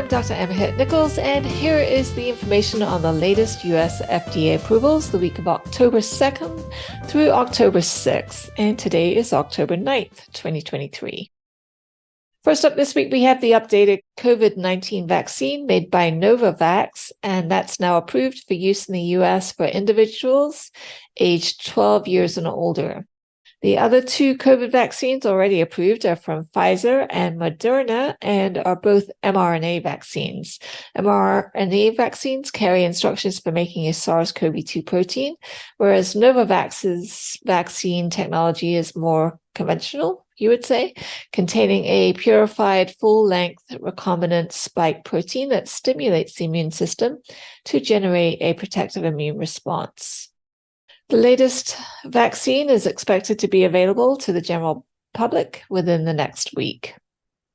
Dr. Emma Nichols, and here is the information on the latest U.S. FDA approvals the week of October 2nd through October 6th, and today is October 9th, 2023. First up this week, we have the updated COVID-19 vaccine made by Novavax, and that's now approved for use in the U.S. for individuals aged 12 years and older. The other two COVID vaccines already approved are from Pfizer and Moderna and are both mRNA vaccines. mRNA vaccines carry instructions for making a SARS-CoV-2 protein, whereas Novavax's vaccine technology is more conventional, you would say, containing a purified full-length recombinant spike protein that stimulates the immune system to generate a protective immune response. The latest vaccine is expected to be available to the general public within the next week.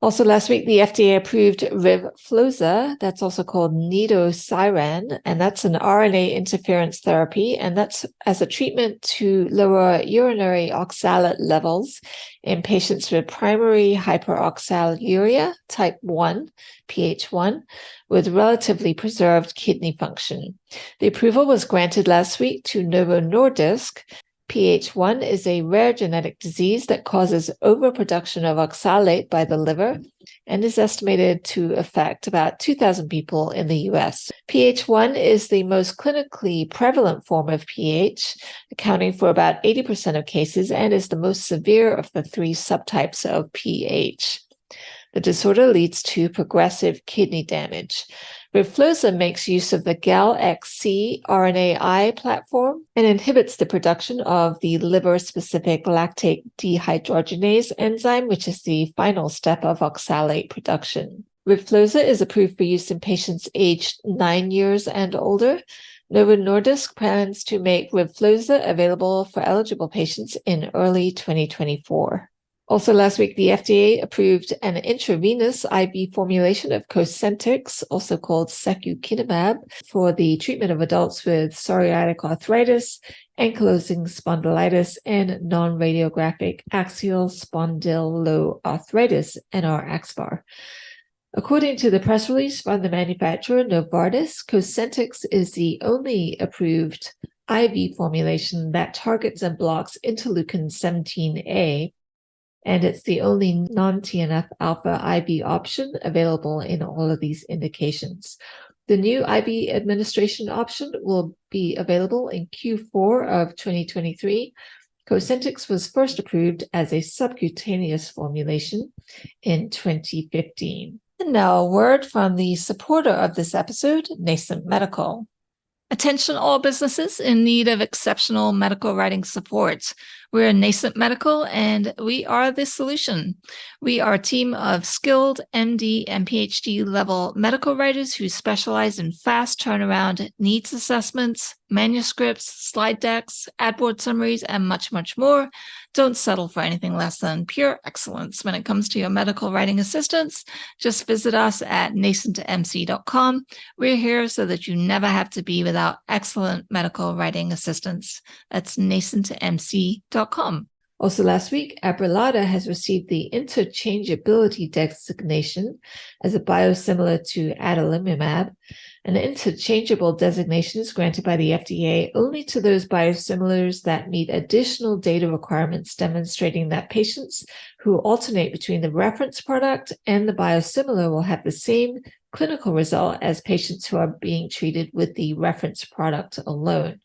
Also last week, the FDA approved Rivfloza, that's also called Nedosiran, and that's an RNA interference therapy, and that's as a treatment to lower urinary oxalate levels in patients with primary hyperoxaluria type 1, PH1, with relatively preserved kidney function. The approval was granted last week to Novo Nordisk. PH1 is a rare genetic disease that causes overproduction of oxalate by the liver and is estimated to affect about 2,000 people in the U.S. PH1 is the most clinically prevalent form of PH, accounting for about 80% of cases, and is the most severe of the three subtypes of PH. The disorder leads to progressive kidney damage. Rivfloza makes use of the GalXC RNAi platform and inhibits the production of the liver-specific lactate dehydrogenase enzyme, which is the final step of oxalate production. Rivfloza is approved for use in patients aged 9 years and older. Novo Nordisk plans to make Rivfloza available for eligible patients in early 2024. Also last week, the FDA approved an intravenous IV formulation of Cosentyx, also called secukinumab, for the treatment of adults with psoriatic arthritis, ankylosing spondylitis, and non-radiographic axial spondyloarthritis, NR-AXPAR. According to the press release from the manufacturer Novartis, Cosentyx is the only approved IV formulation that targets and blocks interleukin-17A, and it's the only non-TNF alpha IV option available in all of these indications. The new IV administration option will be available in Q4 of 2023. Cosentyx was first approved as a subcutaneous formulation in 2015. And now a word from the supporter of this episode, Nascent Medical. Attention all businesses in need of exceptional medical writing support. We're Nascent Medical, and we are the solution. We are a team of skilled MD and PhD level medical writers who specialize in fast turnaround needs assessments, manuscripts, slide decks, ad board summaries, and much, much more. Don't settle for anything less than pure excellence when it comes to your medical writing assistance. Just visit us at nascentmc.com. We're here so that you never have to be without excellent medical writing assistance. That's nascentmc.com. Also last week, Abrelada has received the interchangeability designation as a biosimilar to adalimumab. An interchangeable designation is granted by the FDA only to those biosimilars that meet additional data requirements demonstrating that patients who alternate between the reference product and the biosimilar will have the same clinical result as patients who are being treated with the reference product alone.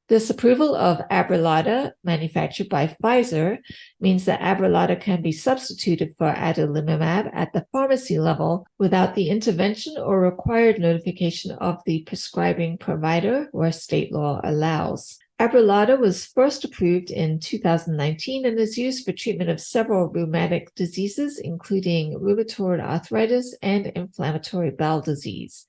This approval of Abrelada, manufactured by Pfizer, means that Abrelada can be substituted for adalimumab at the pharmacy level without the intervention or required notification of the prescribing provider where state law allows. Abrelada was first approved in 2019 and is used for treatment of several rheumatic diseases, including rheumatoid arthritis and inflammatory bowel disease.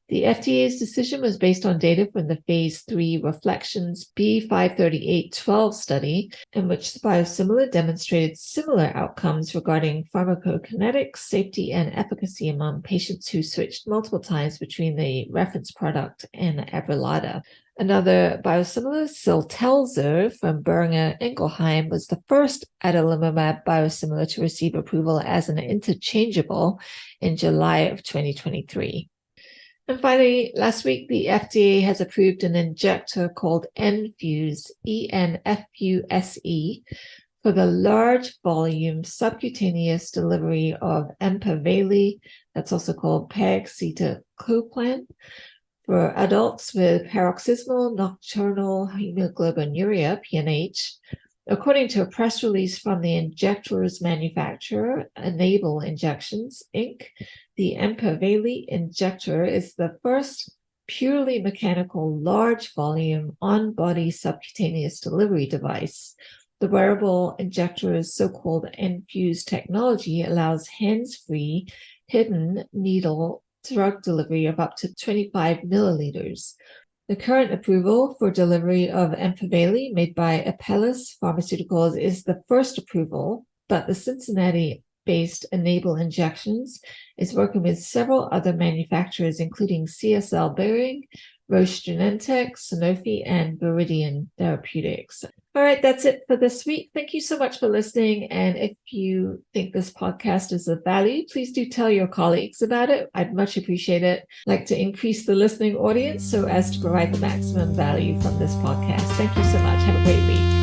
The FDA's decision was based on data from the phase 3 Reflections B538-12 study, in which the biosimilar demonstrated similar outcomes regarding pharmacokinetics, safety, and efficacy among patients who switched multiple times between the reference product and Abrelada. Another biosimilar, Siltelzer from Boehringer Ingelheim, was the first adalimumab biosimilar to receive approval as an interchangeable in July of 2023. And finally, last week, the FDA has approved an injector called Enfuse, ENFUSE, for the large volume subcutaneous delivery of Empaveli, that's also called pegcetacoplan, for adults with paroxysmal nocturnal hemoglobinuria, PNH. According to a press release from the injector's manufacturer, Enable Injections, Inc., the Empaveli injector is the first purely mechanical large volume on-body subcutaneous delivery device. The wearable injector's so-called Enfuse technology allows hands-free, hidden needle drug delivery of up to 25 milliliters. The current approval for delivery of Empaveli made by Apellis Pharmaceuticals is the first approval, but the Cincinnati-based Enable Injections is working with several other manufacturers, including CSL Behring, Roche Genentech, Sanofi, and Viridian Therapeutics. All right, that's it for this week. Thank you so much for listening. And if you think this podcast is of value, please do tell your colleagues about it. I'd much appreciate it. I'd like to increase the listening audience so as to provide the maximum value from this podcast. Thank you so much. Have a great week.